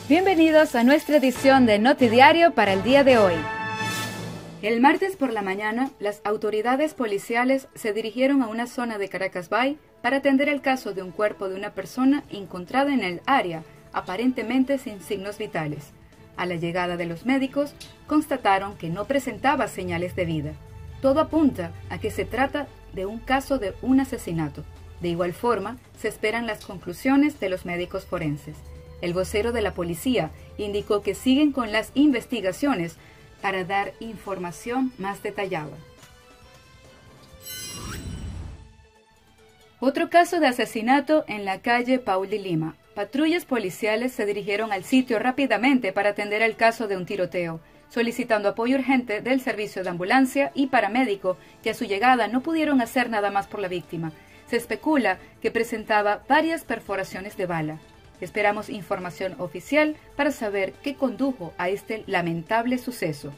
Bienvenidos a nuestra edición de Notidiario para el día de hoy. El martes por la mañana, las autoridades policiales se dirigieron a una zona de Caracas Bay para atender el caso de un cuerpo de una persona encontrada en el área, aparentemente sin signos vitales. A la llegada de los médicos, constataron que no presentaba señales de vida. Todo apunta a que se trata de un caso de un asesinato. De igual forma, se esperan las conclusiones de los médicos forenses. El vocero de la policía indicó que siguen con las investigaciones para dar información más detallada. Otro caso de asesinato en la calle Paul de Lima. Patrullas policiales se dirigieron al sitio rápidamente para atender el caso de un tiroteo, solicitando apoyo urgente del servicio de ambulancia y paramédico, que a su llegada no pudieron hacer nada más por la víctima. Se especula que presentaba varias perforaciones de bala. Esperamos información oficial para saber qué condujo a este lamentable suceso.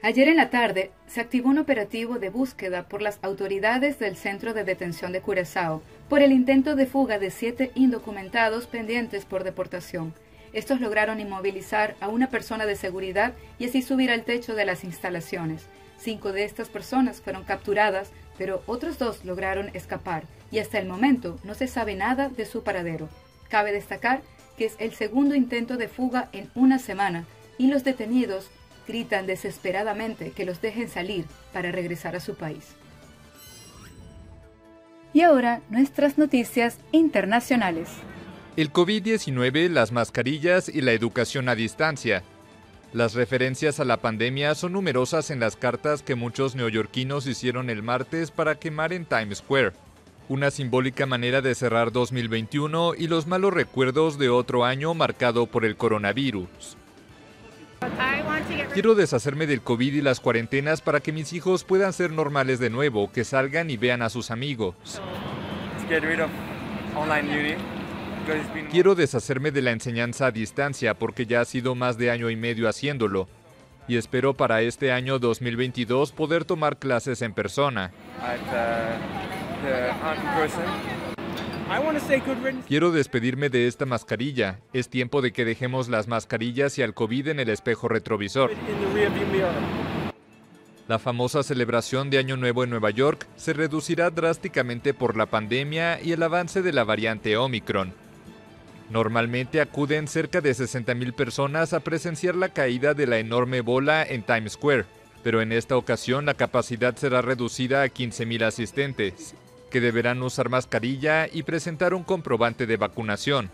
Ayer en la tarde se activó un operativo de búsqueda por las autoridades del Centro de Detención de Curazao por el intento de fuga de 7 indocumentados pendientes por deportación. Estos lograron inmovilizar a una persona de seguridad y así subir al techo de las instalaciones. 5 de estas personas fueron capturadas, pero otros 2 lograron escapar y hasta el momento no se sabe nada de su paradero. Cabe destacar que es el segundo intento de fuga en una semana y los detenidos gritan desesperadamente que los dejen salir para regresar a su país. Y ahora nuestras noticias internacionales. El COVID-19, las mascarillas y la educación a distancia. Las referencias a la pandemia son numerosas en las cartas que muchos neoyorquinos hicieron el martes para quemar en Times Square. Una simbólica manera de cerrar 2021 y los malos recuerdos de otro año marcado por el coronavirus. Quiero deshacerme del COVID y las cuarentenas para que mis hijos puedan ser normales de nuevo, que salgan y vean a sus amigos. Quiero deshacerme de la enseñanza a distancia porque ya ha sido más de año y medio haciéndolo. Y espero para este año 2022 poder tomar clases en persona. Quiero despedirme de esta mascarilla. Es tiempo de que dejemos las mascarillas y al COVID en el espejo retrovisor. La famosa celebración de Año Nuevo en Nueva York se reducirá drásticamente por la pandemia y el avance de la variante Omicron. Normalmente acuden cerca de 60,000 personas a presenciar la caída de la enorme bola en Times Square, pero en esta ocasión la capacidad será reducida a 15,000 asistentes, que deberán usar mascarilla y presentar un comprobante de vacunación.